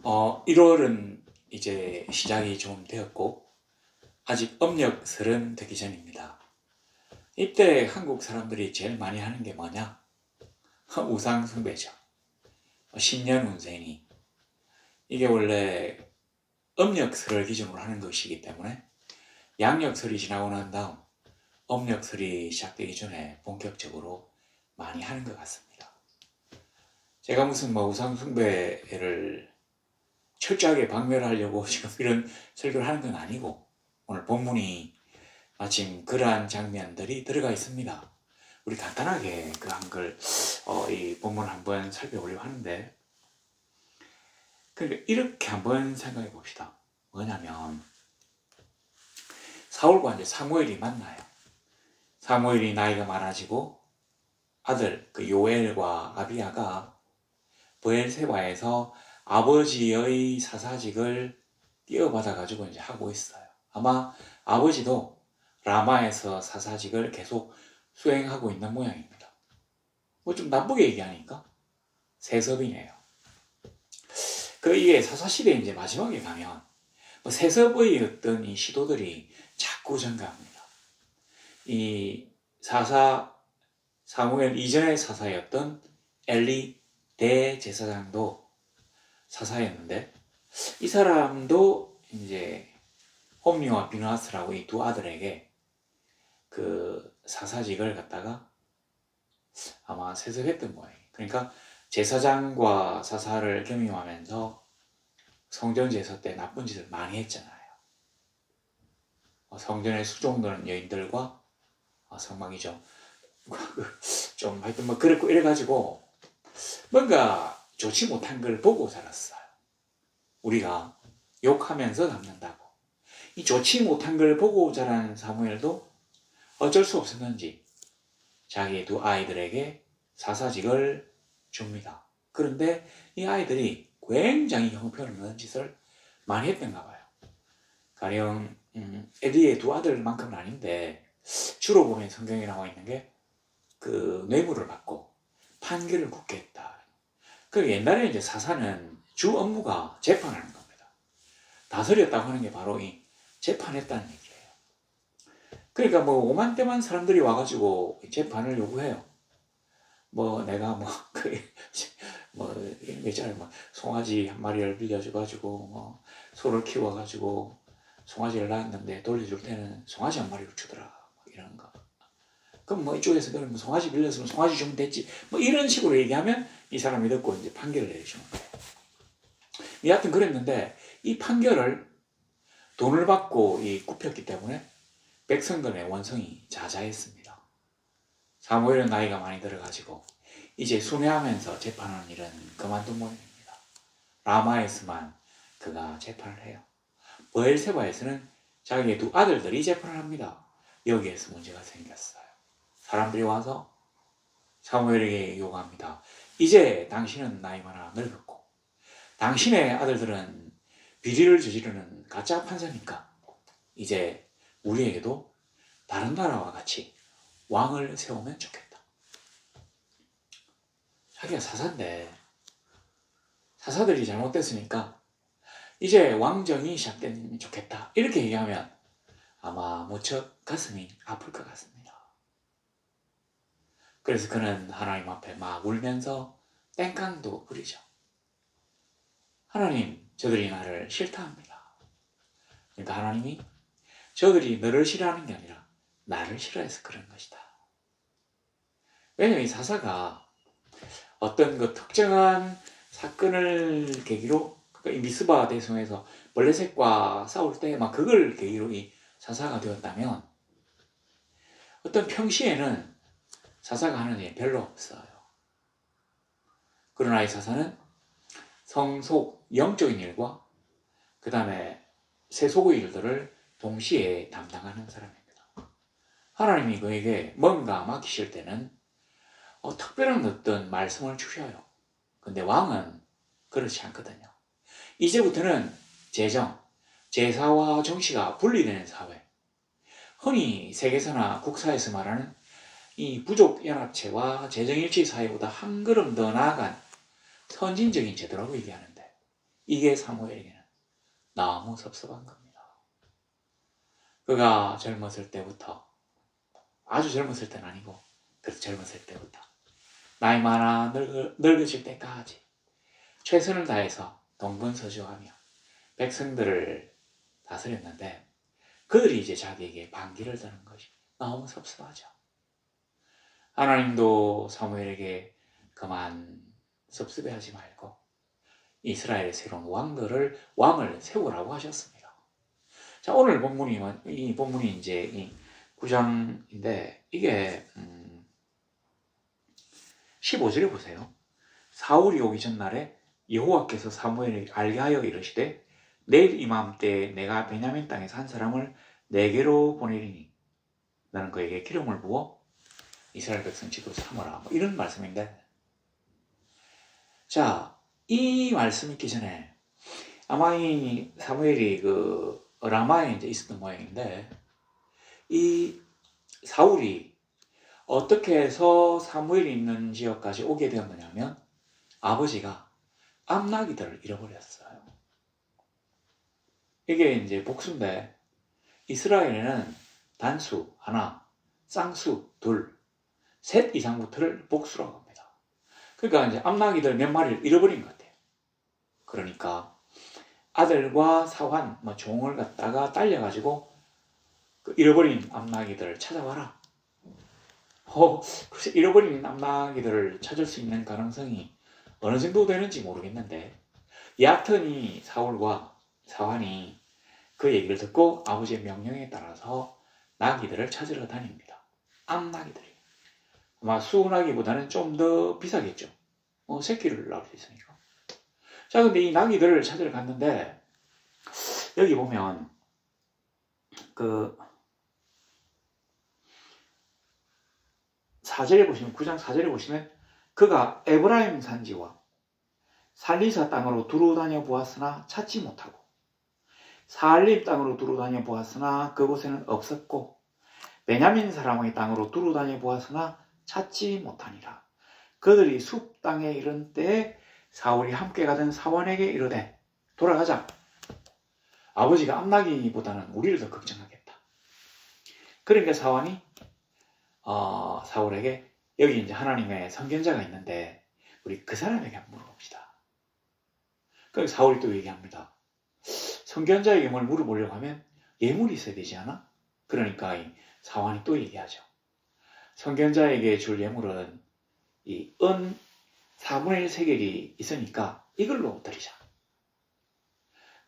1월은 이제 시작이 좀 되었고 아직 음력설은 되기 전입니다. 이때 한국 사람들이 제일 많이 하는 게 뭐냐? 우상숭배죠. 신년 운세니 이게 원래 음력설을 기준으로 하는 것이기 때문에 양력설이 지나고 난 다음 음력설이 시작되기 전에 본격적으로 많이 하는 것 같습니다. 제가 무슨 우상숭배를 철저하게 박멸하려고 지금 이런 설교를 하는 건 아니고 오늘 본문이 마침 그러한 장면들이 들어가 있습니다. 우리 간단하게 그 한글 이 본문 한번 살펴보려고 하는데, 그러니까 이렇게 한번 생각해 봅시다. 뭐냐면 사울과 이제 사무엘이 만나요. 사무엘이 나이가 많아지고 아들 그 요엘과 아비야가 브엘세바에서 아버지의 사사직을 띄어받아 가지고 이제 하고 있어요. 아마 아버지도 라마에서 사사직을 계속 수행하고 있는 모양입니다. 뭐 좀 나쁘게 얘기하니까 세습이네요. 이게 사사시대 이제 마지막에 가면 세습의 어떤 이 시도들이 자꾸 증가합니다. 이 사무엘 이전의 사사였던 엘리 대제사장도 사사였는데, 이 사람도 이제 홈리와 비누아스라고 이 두 아들에게 그 사사직을 갖다가 아마 세습했던 모양이에요. 그러니까 제사장과 사사를 겸임하면서 성전 제사 때 나쁜 짓을 많이 했잖아요. 성전에 수종드는 여인들과 성막이죠. 좀 하여튼 그랬고 이래가지고 뭔가 좋지 못한 걸 보고 자랐어요. 우리가 욕하면서 남는다고. 이 좋지 못한 걸 보고 자란 사무엘도 어쩔 수 없었는지 자기 두 아이들에게 사사직을 줍니다. 그런데 이 아이들이 굉장히 형편없는 짓을 많이 했던가 봐요. 가령 엘리의 두 아들만큼은 아닌데 주로 보면 성경에 나와 있는 게 그 뇌물을 받고 판결을 굳게 했다. 옛날에 이제 사사는 주 업무가 재판하는 겁니다. 다스렸다고 하는 게 바로 이 재판했다는 얘기예요. 그러니까 오만때만 사람들이 와가지고 재판을 요구해요. 내가 이런 거 있잖아요. 송아지 한 마리를 빌려줘가지고 소를 키워가지고 송아지를 낳았는데 돌려줄 때는 송아지 한 마리를 주더라. 이런 거. 그럼 이쪽에서 그러면 송아지 빌렸으면 송아지 주면 됐지. 이런 식으로 얘기하면 이 사람이 듣고 이제 판결을 내리시는 거예요. 여하튼 그랬는데 이 판결을 돈을 받고 굽혔기 때문에 백성들의 원성이 자자했습니다. 사무엘은 나이가 많이 들어가지고 이제 순회하면서 재판하는 일은 그만둔 모양입니다. 라마에서만 그가 재판을 해요. 브엘세바에서는 자기의 두 아들들이 재판을 합니다. 여기에서 문제가 생겼어요. 사람들이 와서 사무엘에게 요구합니다. 이제 당신은 나이 많아 늙었고 당신의 아들들은 비리를 저지르는 가짜 판사니까 이제 우리에게도 다른 나라와 같이 왕을 세우면 좋겠다. 자기가 사사인데 사사들이 잘못됐으니까 이제 왕정이 시작되면 좋겠다. 이렇게 얘기하면 아마 무척 가슴이 아플 것 같습니다. 그래서 그는 하나님 앞에 막 울면서 땡깡도 부리죠. 하나님, 저들이 나를 싫다합니다. 그러니까 하나님이 저들이 너를 싫어하는 게 아니라 나를 싫어해서 그런 것이다. 왜냐하면 이 사사가 어떤 특정한 사건을 계기로, 이 미스바 대성에서 블레셋과 싸울 때 그걸 계기로 이 사사가 되었다면 어떤 평시에는 사사가 하는 일이 별로 없어요. 그러나 이 사사는 성속, 영적인 일과 그 다음에 세속의 일들을 동시에 담당하는 사람입니다. 하나님이 그에게 뭔가 맡기실 때는 특별한 어떤 말씀을 주셔요. 근데 왕은 그렇지 않거든요. 이제부터는 재정, 제사와 정치가 분리되는 사회, 흔히 세계사나 국사에서 말하는 이 부족연합체와 재정일치 사회보다 한 걸음 더 나아간 선진적인 제도라고 얘기하는데, 이게 사무엘에게는 너무 섭섭한 겁니다. 그가 젊었을 때부터, 아주 젊었을 때는 아니고 그래도 젊었을 때부터 나이 많아 늙으실 때까지 최선을 다해서 동분서주하며 백성들을 다스렸는데 그들이 이제 자기에게 반기를 드는 것이 너무 섭섭하죠. 하나님도 사무엘에게 그만 섭섭해하지 말고 이스라엘의 새로운 왕을 세우라고 하셨습니다. 자, 오늘 이 본문이 이제 이 9장인데 이게 15절에 보세요. 사울이 오기 전날에 여호와께서 사무엘에게 알게 하여 이르시되 내일 이맘때에 내가 베냐민 땅에서 한 사람을 내게로 보내리니 너는 그에게 기름을 부어 이스라엘 백성 지도로 삼아라. 뭐 이런 말씀인데, 자, 이 말씀 있기 전에 아마 이 사무엘이 그 라마에 이제 있었던 모양인데, 이 사울이 어떻게 해서 사무엘이 있는 지역까지 오게 되었느냐면 아버지가 암나기들을 잃어버렸어요. 이게 이제 복수인데 이스라엘에는 단수 하나, 쌍수 둘, 셋 이상부터를 복수라고 합니다. 그러니까 이제 암나기들 몇 마리를 잃어버린 것 같아요. 그러니까 아들과 사환, 종을 갖다가 딸려가지고 그 잃어버린 암나기들을 찾아와라. 글쎄 잃어버린 암나기들을 찾을 수 있는 가능성이 어느 정도 되는지 모르겠는데, 여하튼 이 사울과 사환이 그 얘기를 듣고 아버지의 명령에 따라서 나기들을 찾으러 다닙니다. 암나기들이. 아마 수나기보다는 좀 더 비싸겠죠. 새끼를 낳을 수 있으니까. 자, 근데 이 나기들을 찾으러 갔는데, 여기 보면, 4절에 보시면, 9장 4절에 보시면, 그가 에브라임 산지와 살리사 땅으로 두루 다녀 보았으나 찾지 못하고, 사알림 땅으로 두루 다녀 보았으나 그곳에는 없었고, 베냐민 사람의 땅으로 두루 다녀 보았으나 찾지 못하니라. 그들이 숲 땅에 이른 때에 사울이 함께 가던 사환에게 이르되 돌아가자. 아버지가 암나기보다는 우리를 더 걱정하겠다. 그러니까 사환이 사울에게 여기 이제 하나님의 선견자가 있는데 우리 그 사람에게 한번 물어봅시다. 그래서 사울이 또 얘기합니다. 선견자에게 뭘 물어보려고 하면 예물이 있어야 되지 않아? 그러니까 이 사환이 또 얘기하죠. 선견자에게 줄 예물은 이 은 4분의 1 세겔이 있으니까 이걸로 드리자.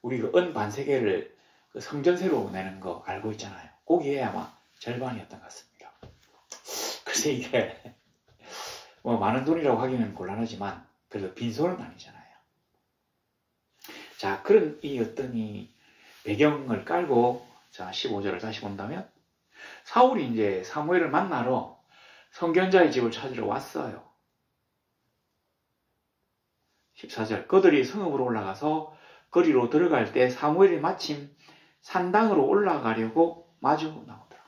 우리 그 은 반세겔을 그 성전세로 내는 거 알고 있잖아요. 거기에 아마 절반이었던 것 같습니다. 글쎄 이게 뭐 많은 돈이라고 하기는 곤란하지만 그래도 빈손은 아니잖아요. 자, 그런 이 어떤 이 배경을 깔고 자 15절을 다시 본다면 사울이 이제 사무엘을 만나러 선견자의 집을 찾으러 왔어요. 14절 그들이 성읍으로 올라가서 거리로 들어갈 때 사무엘이 마침 산당으로 올라가려고 마주 나오더라.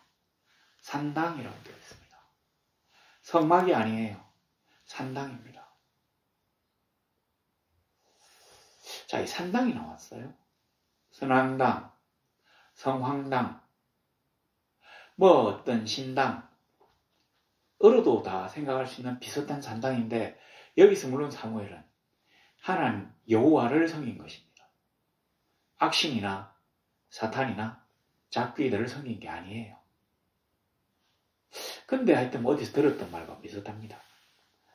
산당이라고 되어 있습니다. 성막이 아니에요. 산당입니다. 자, 이 산당이 나왔어요. 선왕당, 성황당, 어떤 신당, 어로도 다 생각할 수 있는 비슷한 산당인데 여기서 물론 사무엘은 하나님 여호와를 섬긴 것입니다. 악신이나 사탄이나 잡귀들을 섬긴 게 아니에요. 근데 하여튼 어디서 들었던 말과 비슷합니다.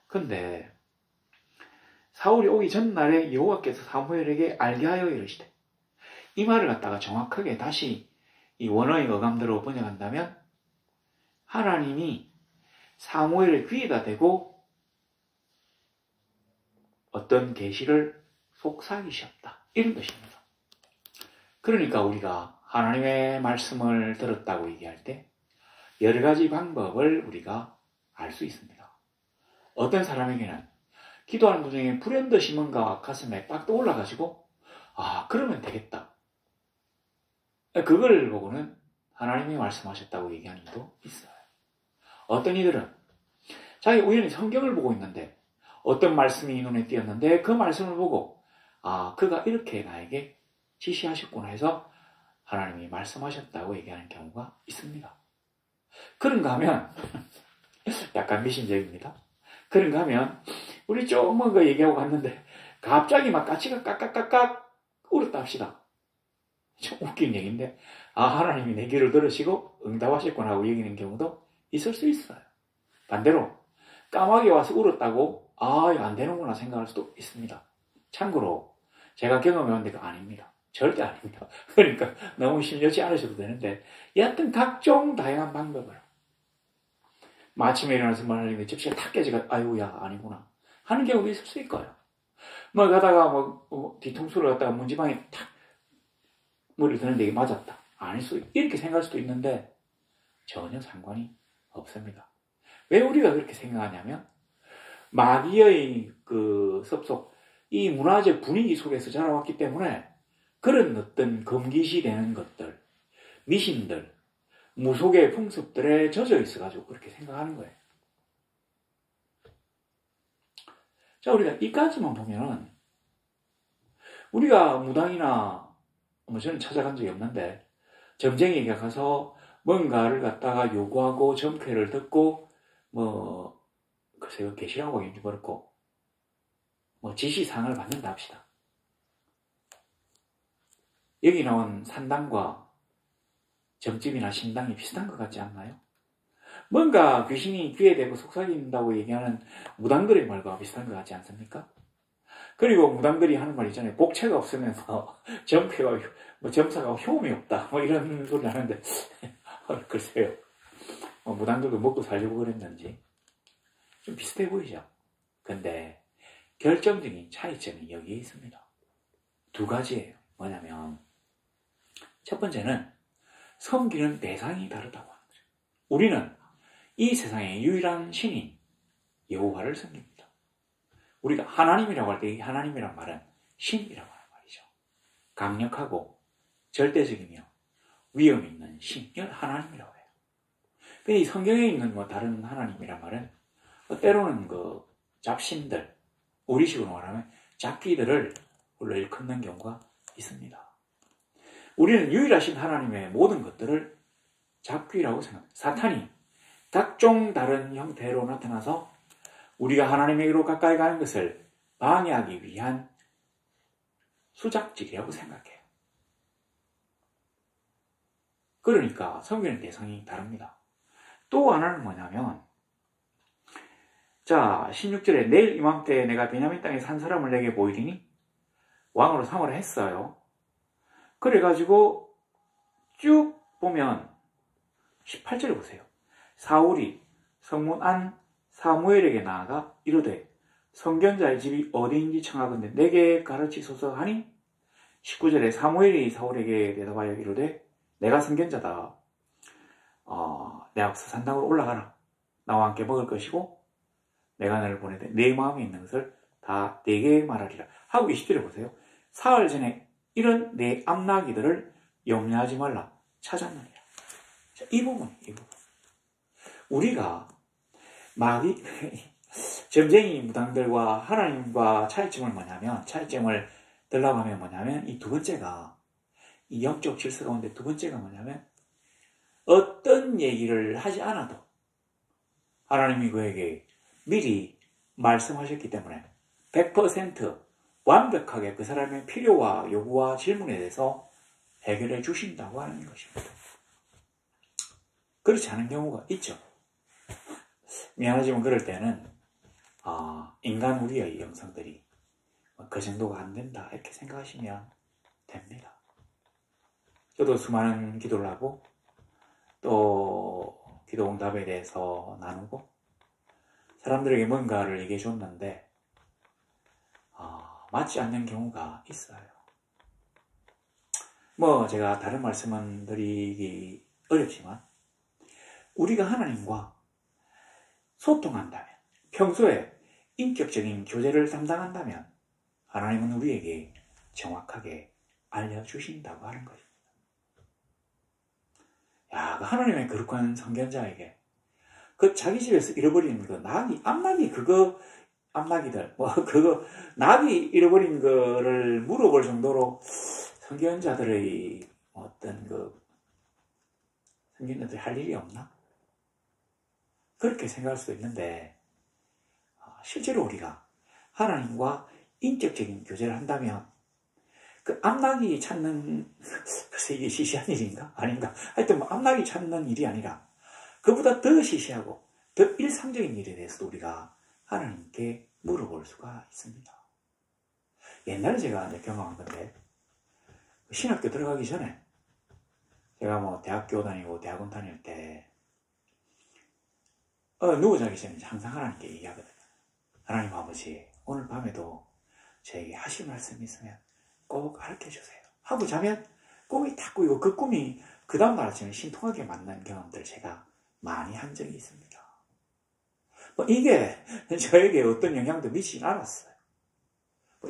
근데 사울이 오기 전날에 여호와께서 사무엘에게 알게 하여 이르시되, 이 말을 갖다가 정확하게 다시 이 원어의 어감대로 번역한다면 하나님이 사무엘의 귀에다 대고 어떤 계시를 속삭이셨다. 이런 것입니다. 그러니까 우리가 하나님의 말씀을 들었다고 얘기할 때 여러 가지 방법을 우리가 알 수 있습니다. 어떤 사람에게는 기도하는 도중에 불현듯 심은가 가슴에 빡 떠올라가지고 그러면 되겠다. 그걸 보고는 하나님이 말씀하셨다고 얘기하는 이도 있어요. 어떤 이들은 자기 우연히 성경을 보고 있는데 어떤 말씀이 눈에 띄었는데 그 말씀을 보고 아, 그가 이렇게 나에게 지시하셨구나 해서 하나님이 말씀하셨다고 얘기하는 경우가 있습니다. 그런가 하면 약간 미신적입니다. 그런가 하면 우리 조금만 그 얘기하고 갔는데 갑자기 막 까치가 깍깍깍깍 울었다 합시다. 좀 웃긴 얘기인데 하나님이 내 귀를 들으시고 응답하셨구나 하고 얘기하는 경우도 있을 수 있어요. 반대로 까마귀 와서 울었다고 이거 안 되는구나 생각할 수도 있습니다. 참고로 제가 경험해온 데가 아닙니다. 절대 아닙니다. 그러니까 너무 심려치 않으셔도 되는데 여하튼 각종 다양한 방법을 아침에 일어나서 말하는 게 접시가 탁 깨지가 아이고야 아니구나 하는 경우도 있을 수 있고요. 뭐 가다가 뒤통수를 갖다가 문지방에 탁 머리를 드는데 이게 맞았다. 아닐 수 이렇게 생각할 수도 있는데 전혀 상관이 없습니다. 왜 우리가 그렇게 생각하냐면 마귀의 그 섭속 이 문화적 분위기 속에서 자라왔기 때문에 그런 어떤 금기시되는 것들, 미신들, 무속의 풍습들에 젖어 있어가지고 그렇게 생각하는 거예요. 자, 우리가 이까지만 보면은 우리가 무당이나 저는 찾아간 적이 없는데 점쟁이가 가서 뭔가를 갖다가 요구하고 점괘를 듣고 글쎄요 계시라고 하긴지 모르고 지시사항을 받는다 합시다. 여기 나온 산당과 점집이나 신당이 비슷한 것 같지 않나요? 뭔가 귀신이 귀에 대고 속삭인다고 얘기하는 무당들의 말과 비슷한 것 같지 않습니까? 그리고 무당들이 하는 말 있잖아요. 복채가 없으면 점사가 효험이 없다. 이런 소리를 하는데 글쎄요. 무당들도 먹고 살려고 그랬는지 좀 비슷해 보이죠? 근데 결정적인 차이점이 여기에 있습니다. 두 가지예요. 뭐냐면 첫 번째는 섬기는 대상이 다르다고 하는 거죠. 우리는 이 세상의 유일한 신인 여호와를 섬깁니다. 우리가 하나님이라고 할 때 이 하나님이란 말은 신이라고 하는 말이죠. 강력하고 절대적이며 위험 있는 신을 하나님이라고 해요. 근데 이 성경에 있는 다른 하나님이란 말은 때로는 그 잡신들, 우리식으로 말하면 잡귀들을 불러 일컫는 경우가 있습니다. 우리는 유일하신 하나님의 모든 것들을 잡귀라고 생각합니다. 사탄이 각종 다른 형태로 나타나서 우리가 하나님에게로 가까이 가는 것을 방해하기 위한 수작질이라고 생각해요. 그러니까 섬기는 대상이 다릅니다. 또 하나는 뭐냐면 16절에 내일 이맘때 내가 베냐민 땅에 산 사람을 내게 보이리니 왕으로 삼으라 했어요. 그래가지고 쭉 보면 18절에 보세요. 사울이 성문 안 사무엘에게 나아가 이르되 선견자의 집이 어디인지 청하건대 내게 가르치소서 하니 19절에 사무엘이 사울에게 대답하여 이르되 내가 선견자다. 내 앞서 산당으로 올라가라. 나와 함께 먹을 것이고 내가 너를 보내되 내 마음에 있는 것을 다 내게 말하리라. 하고 20절에 보세요. 사흘 전에 이런 내 암나기들을 염려하지 말라. 찾았느니라. 이 부분. 우리가 마귀, 점쟁이 무당들과 하나님과 차이점을 들라고 하면 뭐냐면 이 두 번째가 이 영적 질서 가운데 두 번째가 뭐냐면 어떤 얘기를 하지 않아도 하나님이 그에게 미리 말씀하셨기 때문에 100% 완벽하게 그 사람의 필요와 요구와 질문에 대해서 해결해 주신다고 하는 것입니다. 그렇지 않은 경우가 있죠. 미안하지만 그럴 때는 인간 우리의 영성들이 그 정도가 안 된다 이렇게 생각하시면 됩니다. 저도 수많은 기도를 하고 또 기도 응답에 대해서 나누고 사람들에게 뭔가를 얘기해 줬는데 맞지 않는 경우가 있어요. 제가 다른 말씀은 드리기 어렵지만 우리가 하나님과 소통한다면 평소에 인격적인 교제를 담당한다면 하나님은 우리에게 정확하게 알려주신다고 하는 것입니다. 그 하나님의 거룩한 선견자에게 그 자기 집에서 잃어버린 그 암나기 그거 암나기들, 그거, 나비 잃어버린 거를 물어볼 정도로 선견자들의 어떤 선견자들이 할 일이 없나? 그렇게 생각할 수도 있는데, 실제로 우리가 하나님과 인격적인 교제를 한다면, 그 암나기 찾는, 글쎄 이게 시시한 일인가? 아닌가? 하여튼 암나기 찾는 일이 아니라, 그보다 더 시시하고, 더 일상적인 일에 대해서도 우리가 하나님께 물어볼 수가 있습니다. 옛날에 제가 이제 경험한 건데, 신학교 들어가기 전에, 제가 대학교 다니고 대학원 다닐 때, 누워 자기 전에 항상 하나님께 얘기하거든요. 하나님 아버지, 오늘 밤에도 저에게 하실 말씀이 있으면 꼭 가르쳐 주세요. 하고 자면 꿈이 딱 꾸이고 그 꿈이 그 다음날 아침에 신통하게 만난 경험들 제가 많이 한 적이 있습니다. 이게 저에게 어떤 영향도 미치진 않았어요.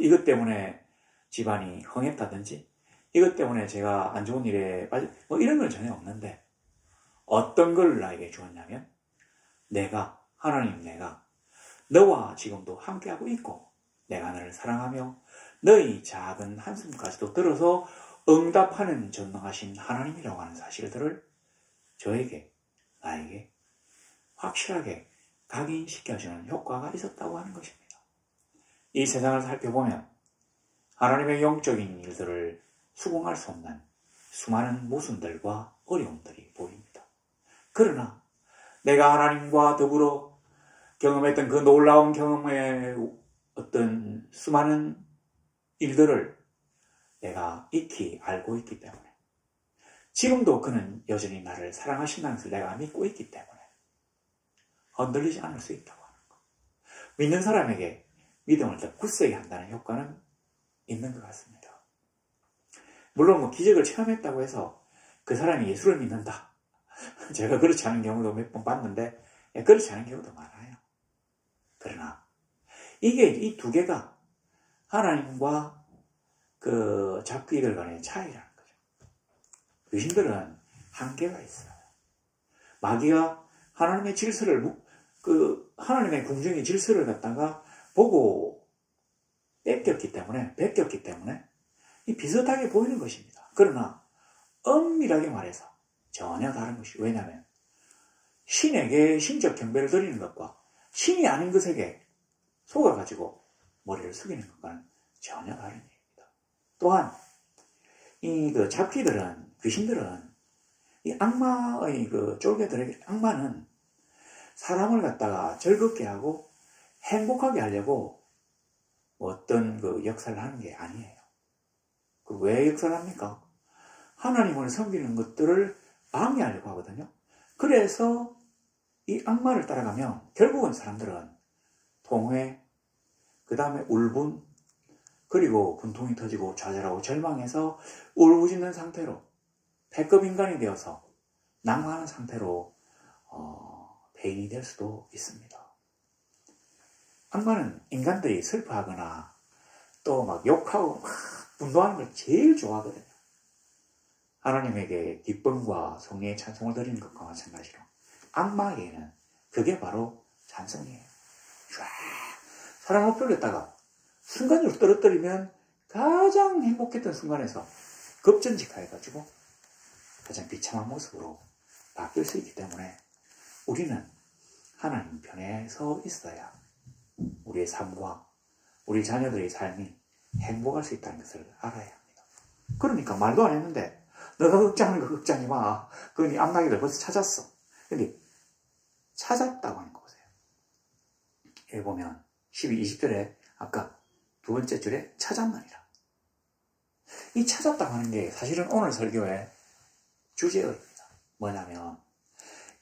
이것 때문에 집안이 흥했다든지, 이것 때문에 제가 안 좋은 일에 빠져, 이런 건 전혀 없는데, 어떤 걸 나에게 주었냐면, 하나님 내가 너와 지금도 함께하고 있고, 내가 너를 사랑하며, 너의 작은 한숨까지도 들어서 응답하는 전능하신 하나님이라고 하는 사실들을 나에게 확실하게 각인시켜주는 효과가 있었다고 하는 것입니다. 이 세상을 살펴보면 하나님의 영적인 일들을 수긍할 수 없는 수많은 모순들과 어려움들이 보입니다. 그러나 내가 하나님과 더불어 경험했던 그 놀라운 경험의 어떤 수많은 일들을 내가 익히 알고 있기 때문에, 지금도 그는 여전히 나를 사랑하신다는 것을 내가 믿고 있기 때문에 흔들리지 않을 수 있다고 하는 것. 믿는 사람에게 믿음을 더 굳세게 한다는 효과는 있는 것 같습니다. 물론 기적을 체험했다고 해서 그 사람이 예수를 믿는다, 제가 그렇지 않은 경우도 몇 번 봤는데 그렇지 않은 경우도 많아요. 그러나 이 두 개가 하나님과 그 잡귀들 간의 차이라는 거죠. 귀신들은 한계가 있어요. 마귀가 하나님의 질서를, 하나님의 궁정의 질서를 갖다가 보고 베꼈기 때문에 비슷하게 보이는 것입니다. 그러나 엄밀하게 말해서 전혀 다른 것이, 왜냐하면 신에게 신적 경배를 드리는 것과 신이 아닌 것에게 속아가지고 머리를 숙이는 것과는 전혀 다른 일입니다. 또한 잡귀들은, 귀신들은 이 악마의 쫄개들에게, 악마는 사람을 갖다가 즐겁게 하고 행복하게 하려고 어떤 역사를 하는 게 아니에요. 왜 역사를 합니까? 하나님을 섬기는 것들을 방해하려고 하거든요. 그래서 이 악마를 따라가면 결국은 사람들은 통회, 그 다음에 울분, 그리고 분통이 터지고 좌절하고 절망해서 울부짖는 상태로, 패급 인간이 되어서 낭망하는 상태로 폐인이 될 수도 있습니다. 악마는 인간들이 슬퍼하거나 또 욕하고 분노하는 걸 제일 좋아하거든요. 하나님에게 기쁨과 성령의 찬송을 드리는 것과 마찬가지로 악마에게는 그게 바로 찬송이에요. 사랑을 풀렸다가 순간적으로 떨어뜨리면 가장 행복했던 순간에서 급전직하여가지고 가장 비참한 모습으로 바뀔 수 있기 때문에 우리는 하나님 편에 서 있어야 우리의 삶과 우리 자녀들의 삶이 행복할 수 있다는 것을 알아야 합니다. 그러니까 말도 안 했는데 너가 걱정하는 거 걱정하지 마. 그건 이 암나기들 벌써 찾았어. 근데 찾았다고 하는 거 보세요. 여기 보면 12, 20절에 아까 두 번째 줄에 찾았느니라. 이 찾았다고 하는 게 사실은 오늘 설교의 주제어입니다. 뭐냐면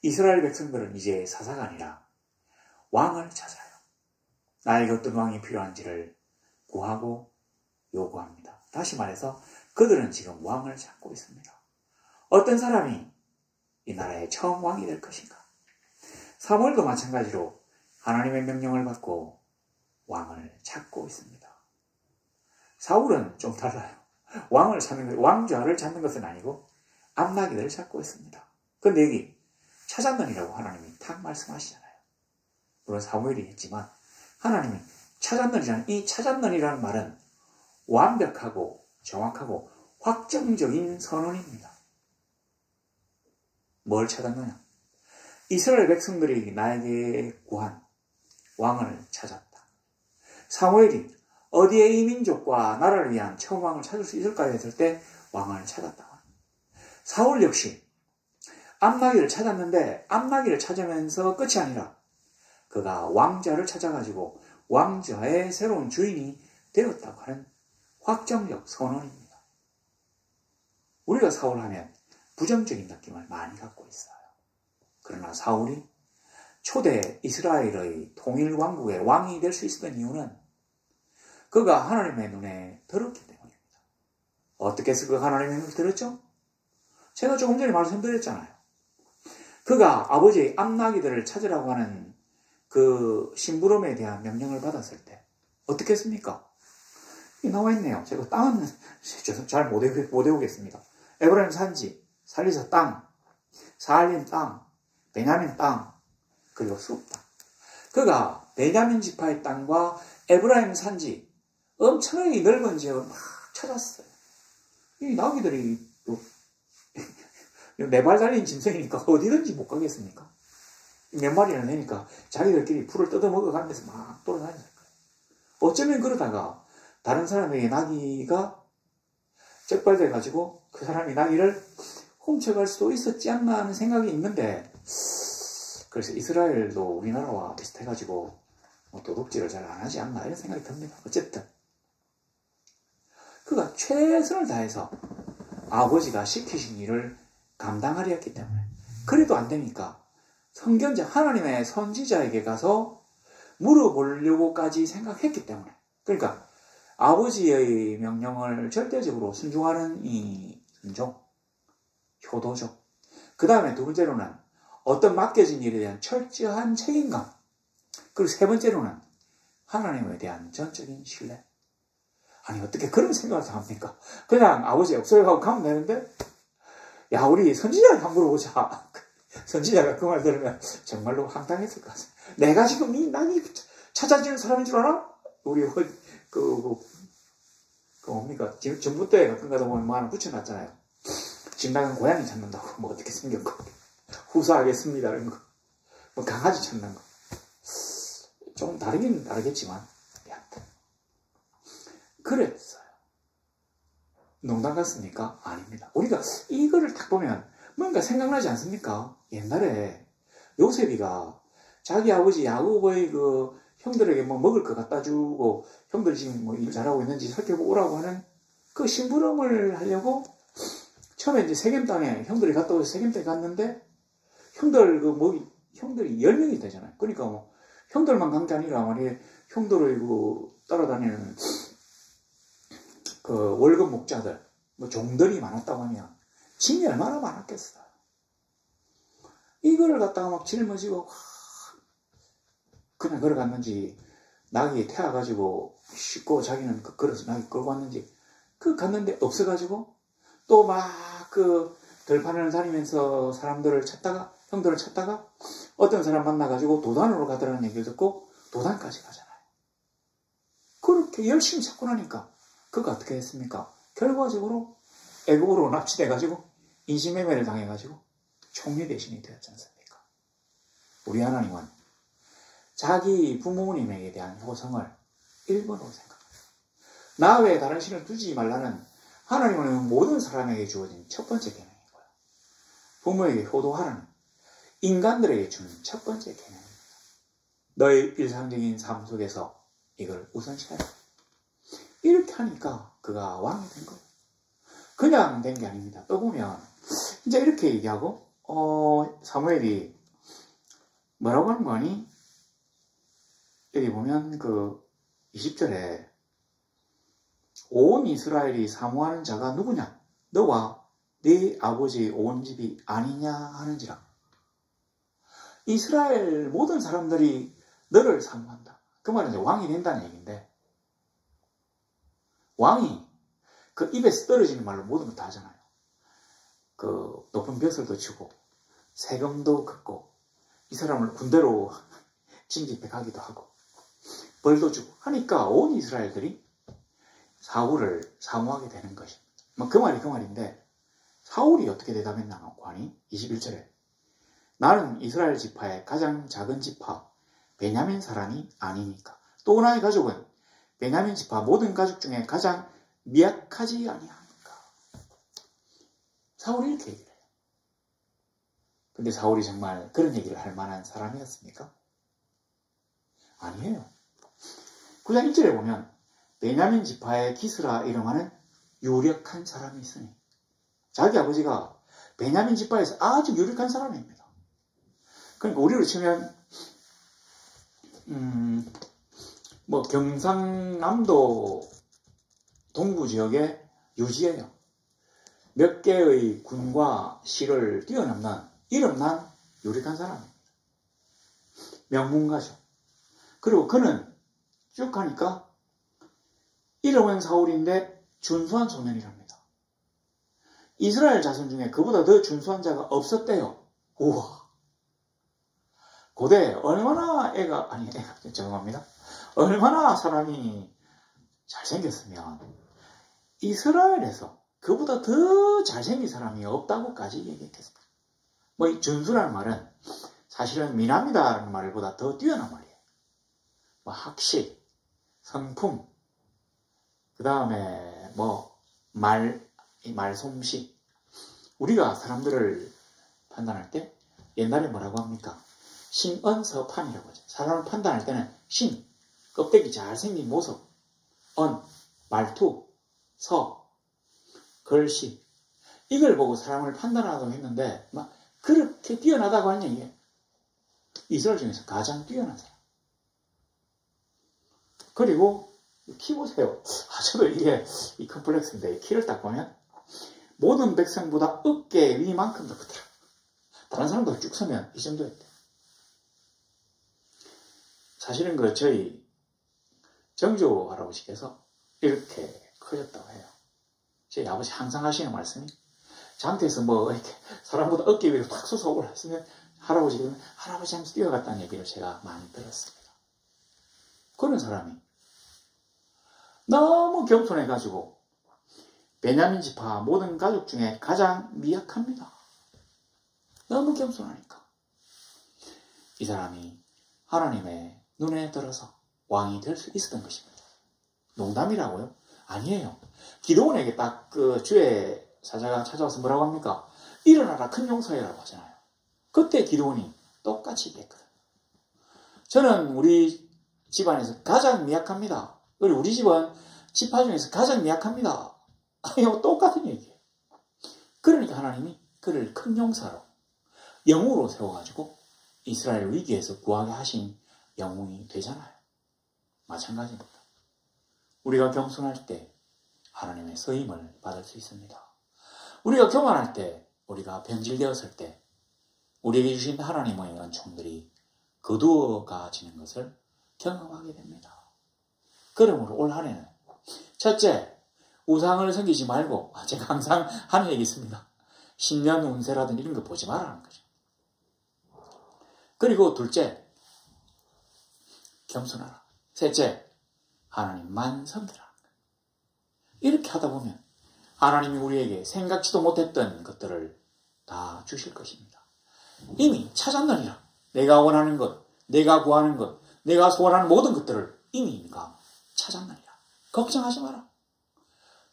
이스라엘 백성들은 이제 사사가 아니라 왕을 찾아요. 나에게 어떤 왕이 필요한지를 구하고 요구합니다. 다시 말해서 그들은 지금 왕을 찾고 있습니다. 어떤 사람이 이 나라의 처음 왕이 될 것인가? 사무엘도 마찬가지로 하나님의 명령을 받고 왕을 찾고 있습니다. 사울은 좀 달라요. 왕좌를 찾는 것은 아니고 암나기들을 찾고 있습니다. 그런데 여기 찾았느니라고 하나님이 딱 말씀하시잖아요. 물론 사무엘이 했지만 하나님이 찾았느니라는 이 찾았느니라는 말은 완벽하고 정확하고 확정적인 선언입니다. 뭘 찾았느냐? 이스라엘 백성들이 나에게 구한 왕을 찾았다. 사무엘이 어디에 이 민족과 나라를 위한 처음 왕을 찾을 수 있을까 했을 때 왕을 찾았다. 사울 역시 암나기를 찾았는데 암나기를 찾으면서 끝이 아니라 그가 왕자를 찾아가지고 왕자의 새로운 주인이 되었다고 하는 확정적 선언입니다. 우리가 사울 하면 부정적인 느낌을 많이 갖고 있어요. 그러나 사울이 초대 이스라엘의 통일 왕국의 왕이 될 수 있었던 이유는 그가 하나님의 눈에 들었기 때문입니다. 어떻게 해서 그가 하나님의 눈에 들었죠? 제가 조금 전에 말씀드렸잖아요. 그가 아버지의 암나기들을 찾으라고 하는 그 심부름에 대한 명령을 받았을 때 어떻게 했습니까? 이 나와 있네요. 제가 땅은 잘 못 외우겠습니다. 에브라임 산지, 살리사 땅, 사알림 땅, 베냐민 땅, 그리고 숲 땅. 그가 베냐민 지파의 땅과 에브라임 산지, 엄청나게 넓은 지역을 막 찾았어요. 이 나귀들이 네 발 달린 짐승이니까 어디든지 못 가겠습니까? 몇 마리나 되니까 자기들끼리 풀을 뜯어먹어 가면서 막 돌아다녔을 거예요. 어쩌면 그러다가 다른 사람에게 나귀가 적발돼가지고 그 사람이 나귀를 훔쳐갈 수도 있었지 않나 하는 생각이 있는데, 그래서 이스라엘도 우리나라와 비슷해가지고 도둑질을 잘 안 하지 않나 이런 생각이 듭니다. 어쨌든 그가 최선을 다해서 아버지가 시키신 일을 감당하려 했기 때문에, 그래도 안 되니까 성경자 하나님의 선지자에게 가서 물어보려고까지 생각했기 때문에, 그러니까 아버지의 명령을 절대적으로 순종하는 이 순종, 효도적. 그 다음에 두 번째로는 어떤 맡겨진 일에 대한 철저한 책임감. 그리고 세 번째로는 하나님에 대한 전적인 신뢰. 아니 어떻게 그런 생각을 다 합니까? 그냥 아버지 역설하고 가면 되는데, 야 우리 선지자한테 한번 물어보자. 선지자가 그 말 들으면 정말로 황당했을 것 같아요. 내가 지금 이 나귀 찾아주는 사람인 줄 알아? 우리 뭡니까? 전봇대 같은 거다 보면 뭐 하나 붙여놨잖아요. 집 나간 고양이 찾는다고 뭐 어떻게 생겼고 후사하겠습니다 이런 거, 뭐 강아지 찾는 거. 좀 다르긴 다르겠지만 여하튼 그랬어요. 농담 같습니까? 아닙니다. 우리가 이거를 딱 보면 뭔가 생각나지 않습니까? 옛날에 요셉이가 자기 아버지 야곱의 그 형들에게 뭐 먹을 거 갖다 주고 형들이 지금 뭐 일 잘하고 있는지 살펴보고 오라고 하는 그 심부름을 하려고 처음에 이제 세겜 땅에 형들이 갔다 오서 세겜 땅에 갔는데, 형들이 10명이 되잖아요. 그러니까 뭐 형들만 간 게 아니라 만약에 형들의 따라다니는 그 월급 목자들, 뭐 종들이 많았다고 하면 짐이 얼마나 많았겠어요. 이거를 갖다가 막 짊어지고 그냥 걸어갔는지, 낙이 태워가지고 싣고 자기는 그 걸어서 낙이 끌고 왔는지, 갔는데 없어가지고 또 막 들판을 다니면서 사람들을 찾다가, 형들을 찾다가 어떤 사람 만나가지고 도단으로 가더라는 얘기를 듣고 도단까지 가잖아요. 그렇게 열심히 찾고 나니까 그가 어떻게 했습니까? 결과적으로 애국으로 납치돼가지고 인신매매를 당해가지고 총리 대신이 되었지 않습니까? 우리 하나님은 자기 부모님에게 대한 효성을 일본으로 생각합니다. 나 외에 다른 신을 두지 말라는 하나님은 모든 사람에게 주어진 첫 번째 계명이고요. 부모에게 효도하라는 인간들에게 주는 첫 번째 계명입니다. 너의 일상적인 삶 속에서 이걸 우선시해라. 이렇게 하니까 그가 왕이 된 거예요. 그냥 된 게 아닙니다. 또 보면 이제 이렇게 얘기하고 사무엘이 뭐라고 하는 거 아니? 여기 보면 20절에 온 이스라엘이 사모하는 자가 누구냐? 너와 네 아버지의 온 집이 아니냐 하는지라. 이스라엘 모든 사람들이 너를 사모한다. 그 말은 이제 왕이 된다는 얘기인데, 왕이 입에서 떨어지는 말로 모든 것 다 하잖아요. 높은 벼슬도 주고 세금도 걷고 이 사람을 군대로 징집해 가기도 하고 벌도 주고 하니까 온 이스라엘들이 사울을 사모하게 되는 것입니다. 뭐 그 말이 그 말인데 사울이 어떻게 대답했나 하니 21절에 나는 이스라엘 지파의 가장 작은 지파 베냐민 사람이 아니니까 또 나의 가족은 베냐민 지파 모든 가족 중에 가장 미약하지 아니하니까. 사울이 이렇게 얘기를 해요. 근데 사울이 정말 그런 얘기를 할 만한 사람이었습니까? 아니에요. 9장 1절에 보면 베냐민 지파의 기스라 이름하는 유력한 사람이 있으니 자기 아버지가 베냐민 지파에서 아주 유력한 사람입니다. 그러니까 우리로 치면 뭐 경상남도 동부 지역의 유지예요. 몇 개의 군과 시를 뛰어넘는 이름난 유력한 사람입니다. 명문가죠. 그리고 그는 쭉 가니까 이름은 사울인데 준수한 소년이랍니다. 이스라엘 자손 중에 그보다 더 준수한 자가 없었대요. 우와. 고대 얼마나 죄송합니다. 얼마나 사람이 잘생겼으면 이스라엘에서 그보다 더 잘생긴 사람이 없다고까지 얘기했겠습니다. 뭐 이 준수라는 말은 사실은 미남이다라는 말보다 더 뛰어난 말이에요. 뭐 학식, 성품, 그 다음에 뭐 말솜씨. 우리가 사람들을 판단할 때 옛날에 뭐라고 합니까? 신언서판이라고 하죠. 사람을 판단할 때는 신, 껍데기 잘생긴 모습, 언, 말투, 서, 글씨 이걸 보고 사람을 판단하다고 했는데 막 그렇게 뛰어나다고 하는 얘기예요. 이스라엘 중에서 가장 뛰어난 사람. 그리고 키 보세요. 저도 이게 이 컴플렉스인데 키를 딱 보면 모든 백성보다 어깨 위만큼 더 크더라. 다른 사람들 쭉 서면 이 정도였대. 사실은 저희 정조 할아버지께서 이렇게 커졌다고 해요. 저희 아버지 항상 하시는 말씀이 장터에서 뭐 이렇게 사람보다 어깨 위로 탁 솟아 올랐으면 할아버지 하면서 뛰어갔다는 얘기를 제가 많이 들었습니다. 그런 사람이 너무 겸손해가지고 베냐민 지파 모든 가족 중에 가장 미약합니다. 너무 겸손하니까. 이 사람이 하나님의 눈에 들어서 왕이 될 수 있었던 것입니다. 농담이라고요? 아니에요. 기드온에게 딱 주의 사자가 찾아와서 뭐라고 합니까? 일어나라 큰 용서해라고 하잖아요. 그때 기드온이 똑같이 얘기했거든요. 저는 우리 집안에서 가장 미약합니다. 그리고 우리 집은 지파 중에서 가장 미약합니다. 이거 똑같은 얘기예요. 그러니까 하나님이 그를 큰 용사로 영웅으로 세워가지고 이스라엘 위기에서 구하게 하신 영웅이 되잖아요. 마찬가지입니다. 우리가 겸손할 때 하나님의 쓰임을 받을 수 있습니다. 우리가 교만할 때, 우리가 변질되었을 때 우리에게 주신 하나님의 은총들이 거두어가지는 것을 경험하게 됩니다. 그러므로 올 한 해는 첫째, 우상을 섬기지 말고 제가 항상 하는 얘기 있습니다. 신년 운세라든 이런 거 보지 말라는 거죠. 그리고 둘째, 겸손하라. 셋째, 하나님만 섬기라. 이렇게 하다 보면 하나님이 우리에게 생각지도 못했던 것들을 다 주실 것입니다. 이미 찾았느니라. 내가 원하는 것, 내가 구하는 것, 내가 소원하는 모든 것들을 이미 네가 찾았느니라. 걱정하지 마라.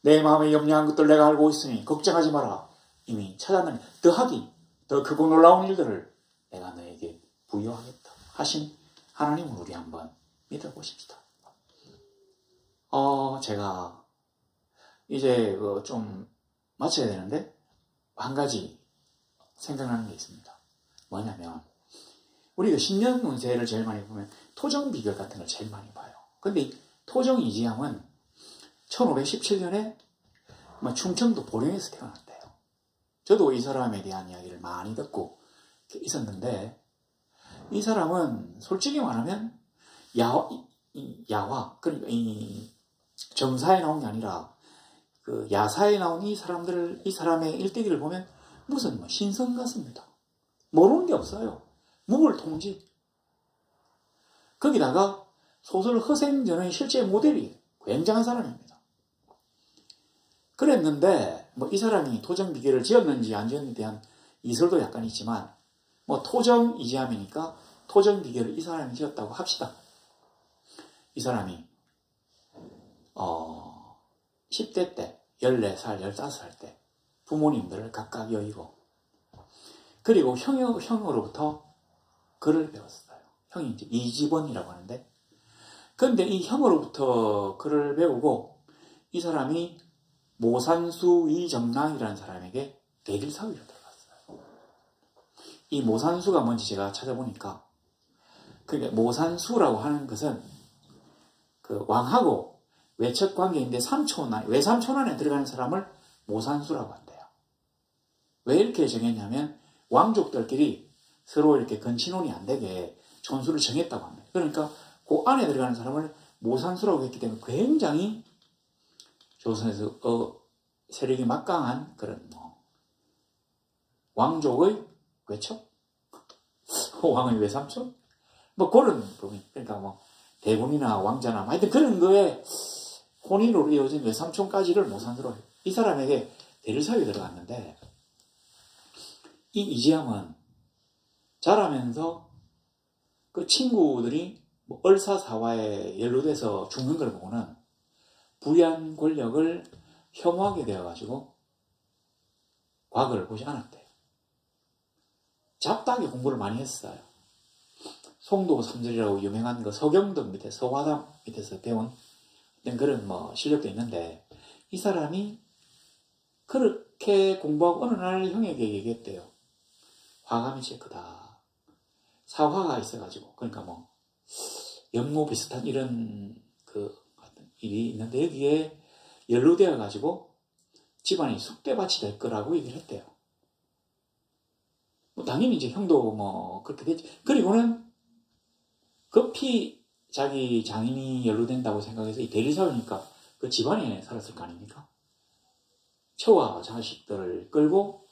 내 마음에 염려한 것들 내가 알고 있으니 걱정하지 마라. 이미 찾았느니 더하기, 더 크고 놀라운 일들을 내가 너에게 부여하겠다 하신 하나님을 우리 한번 믿어보십시다. 제가 이제 좀 마쳐야 되는데 한 가지 생각나는 게 있습니다. 뭐냐면 우리가 신년 운세를 제일 많이 보면 토정 비결 같은 걸 제일 많이 봐요. 근데 이 토정 이지함은 1517년에 충청도 보령에서 태어났대요. 저도 이 사람에 대한 이야기를 많이 듣고 있었는데 이 사람은 솔직히 말하면 야화 그러니까 이 정사에 나온 게 아니라 야사에 나온 이 사람의 일대기를 보면 무슨 신성 같습니다. 모르는 게 없어요. 무물 통지. 거기다가 소설 허생전의 실제 모델이에요. 굉장한 사람입니다. 그랬는데 뭐 이 사람이 토정비계를 지었는지 안 지었는지에 대한 이설도 약간 있지만 뭐 토정이지함이니까 토정비계를 이 사람이 지었다고 합시다. 이 사람이 10대 때 14살, 15살 때 부모님들을 각각 여의고 그리고 형으로부터 글을 배웠어요. 형이 이제 이집원이라고 하는데 그런데 이 형으로부터 글을 배우고 이 사람이 모산수 이정랑이라는 사람에게 대릴사위로 들어갔어요. 이 모산수가 뭔지 제가 찾아보니까 그러니까 모산수라고 하는 것은 그 왕하고 외척 관계인데 외삼촌 안에 들어가는 사람을 모산수라고 한대요. 왜 이렇게 정했냐면 왕족들끼리 서로 이렇게 건친혼이 안 되게 촌수를 정했다고 합니다. 그러니까 그 안에 들어가는 사람을 모산수라고 했기 때문에 굉장히 조선에서 세력이 막강한 그런 왕족의 외척? 왕의 외삼촌? 뭐 그런 부분. 그러니까 대군이나 왕자나 하여튼 그런 거에 혼인으로 이어진 외삼촌까지를 모산수로 해요. 이 사람에게 대릴사위에 들어갔는데 이 이지함은 자라면서 그 친구들이 얼사사화에 연루돼서 죽는 걸 보고는 부유한 권력을 혐오하게 되어가지고 과거를 보지 않았대요. 잡다하게 공부를 많이 했어요. 송도 삼절이라고 유명한 그 서경덕 밑에 서화담 밑에서 배운 그런 실력도 있는데 이 사람이 그렇게 공부하고 어느 날 형에게 얘기했대요. 화감이 제일 크다. 사화가 있어가지고 그러니까 연모 비슷한 이런 그 일이 있는데 여기에 연루되어 가지고 집안이 쑥대밭이 될 거라고 얘기를 했대요. 당연히 이제 형도 그렇게 됐지. 그리고는 급히 자기 장인이 연루된다고 생각해서 이 대리사위니까 그 집안에 살았을 거 아닙니까? 처와 자식들을 끌고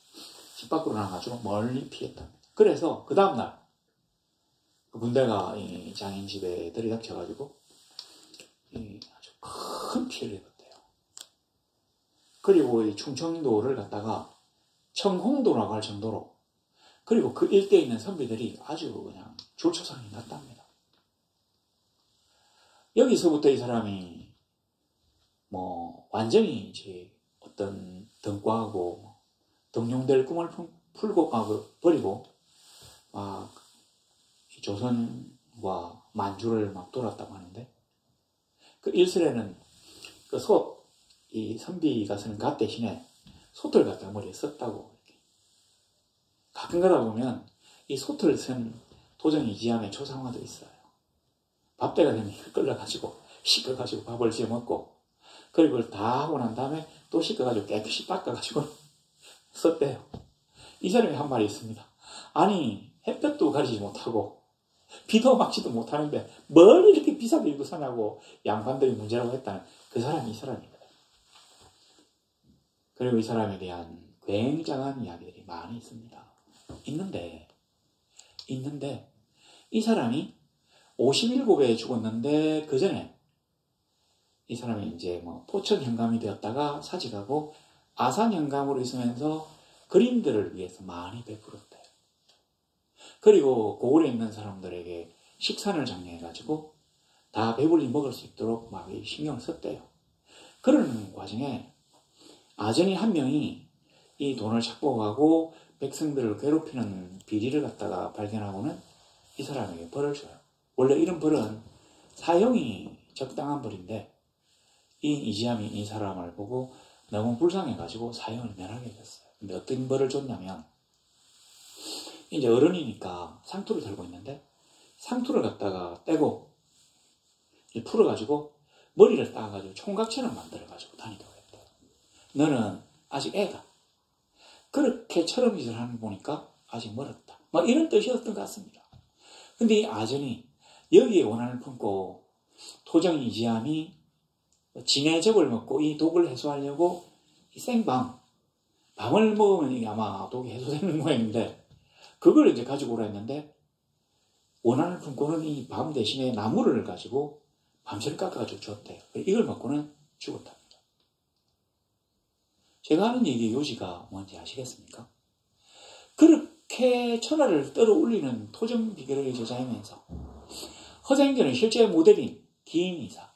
집 밖으로 나가가지고 멀리 피했답니다. 그래서 그 다음날 그 군대가 이 장인 집에 들이닥쳐가지고 아주 큰 피해를 입었대요. 그리고 이 충청도를 갖다가 청홍도라고 할 정도로 그리고 그 일대에 있는 선비들이 아주 그냥 줄초상이 났답니다. 여기서부터 이 사람이 완전히 이제 어떤 등과하고 등용될 꿈을 버리고 조선과 만주를 돌았다고 하는데 그 일설에는 그 이 선비가 쓰는 갓 대신에 솥을 갖다가 머리에 썼다고. 가끔 가다 보면 이 솥을 쓴 도정이지함의 초상화도 있어요. 밥때가 되면 끌려가지고 씻어가지고 밥을 지어 먹고 그리고 그걸 다 하고 난 다음에 또 씻어가지고 깨끗이 닦아가지고 썼대요. 이 사람이 한 말이 있습니다. 아니 햇볕도 가리지 못하고 비도 막지도 못하는데 뭘 이렇게 비싸게 입고 사냐고 양반들이 문제라고 했다는 그 사람이 이 사람입니다. 그리고 이 사람에 대한 굉장한 이야기들이 많이 있습니다. 있는데 이 사람이 57에 죽었는데 그 전에 이 사람이 이제 포천 현감이 되었다가 사직하고 아산 현감으로 있으면서 그림들을 위해서 많이 베풀었대요. 그리고 고을에 있는 사람들에게 식산을 장려해가지고 다 배불리 먹을 수 있도록 막 신경을 썼대요. 그런 과정에 아전이 한 명이 이 돈을 착복하고 백성들을 괴롭히는 비리를 갖다가 발견하고는 이 사람에게 벌을 줘요. 원래 이런 벌은 사형이 적당한 벌인데 이 이지함이 이 사람을 보고 너무 불쌍해가지고 사형을 면하게 됐어요. 근데 어떤 벌을 줬냐면 이제 어른이니까 상투를 들고 있는데 상투를 갖다가 떼고 풀어가지고 머리를 따가지고 총각처럼 만들어가지고 다니도록 했대요. 너는 아직 애다. 그렇게 철험짓을 하는 거 보니까 아직 멀었다. 이런 뜻이었던 것 같습니다. 근데 이 아전이 여기에 원한을 품고 토정이지함이 진해적을 먹고 이 독을 해소하려고 이 밤을 먹으면 이게 아마 독이 해소되는 모양인데 그걸 이제 가지고 오라 했는데 원한을 품고는 이 밤 대신에 나무를 가지고 밤새를 깎아가지고 줬대요. 이걸 먹고는 죽었답니다. 제가 하는 얘기의 요지가 뭔지 아시겠습니까? 그렇게 천하를 떨어올리는 토정 비결의 제자이면서 허생전의 실제 모델인 기인이사,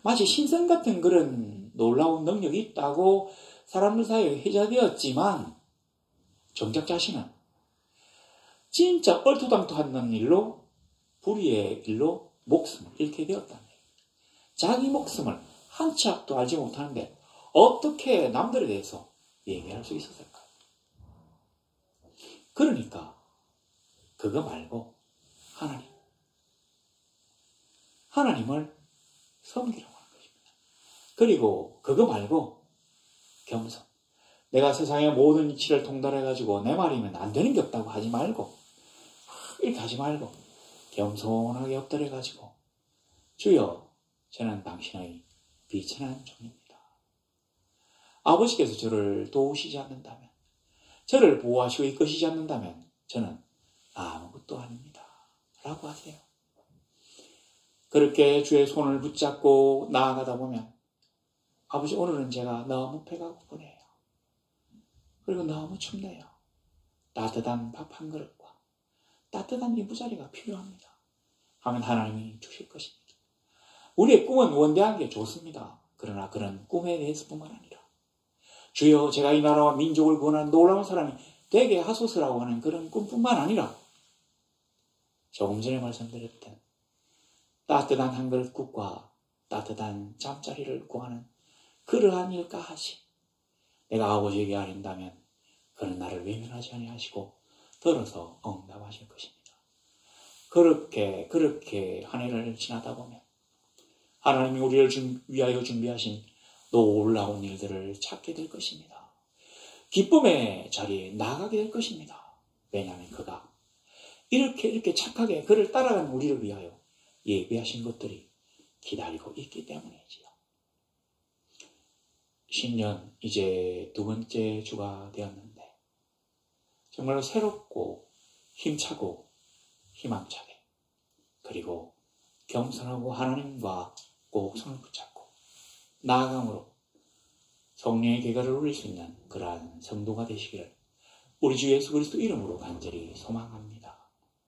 마치 신선 같은 그런 놀라운 능력이 있다고 사람들 사이에 회자되었지만 정작 자신은 진짜 얼토당토하는 일로, 불의의 일로 목숨을 잃게 되었다는 거예요. 자기 목숨을 한 치 앞도 알지 못하는데 어떻게 남들에 대해서 얘기할 수 있었을까요? 그러니까 그거 말고 하나님을 섬기라고 하는 것입니다. 그리고 그거 말고 겸손. 내가 세상의 모든 이치를 통달해가지고 내 말이면 안 되는 게 없다고 하지 말고, 이렇게 하지 말고 겸손하게 엎드려가지고 주여, 저는 당신의 비천한 종입니다. 아버지께서 저를 도우시지 않는다면, 저를 보호하시고 이끄시지 않는다면 저는 아무것도 아닙니다. 라고 하세요. 그렇게 주의 손을 붙잡고 나아가다 보면, 아버지, 오늘은 제가 너무 배가 고프네요. 그리고 너무 춥네요. 따뜻한 밥 한 그릇과 따뜻한 이부자리가 필요합니다. 하면 하나님이 주실 것입니다. 우리의 꿈은 원대한 게 좋습니다. 그러나 그런 꿈에 대해서뿐만 아니라 주여, 제가 이 나라와 민족을 구원하는 놀라운 사람이 되게 하소서라고 하는 그런 꿈뿐만 아니라 조금 전에 말씀드렸던 따뜻한 한 그릇 국과 따뜻한 잠자리를 구하는 그러한 일까지 내가 아버지에게 아린다면 그는 나를 외면하지 아니하시고 들어서 응답하실 것입니다. 그렇게 한 해를 지나다 보면 하나님이 우리를 위하여 준비하신 놀라운 일들을 찾게 될 것입니다. 기쁨의 자리에 나가게 될 것입니다. 왜냐하면 그가 이렇게 착하게 그를 따라가는 우리를 위하여 예비하신 것들이 기다리고 있기 때문이지요. 신년 이제 두 번째 주가 되었는데 정말로 새롭고 힘차고 희망차게, 그리고 겸손하고 하나님과 꼭 손을 붙잡고 나아감으로 성령의 계가를 누릴 수 있는 그러한 성도가 되시기를 우리 주 예수 그리스도 이름으로 간절히 소망합니다.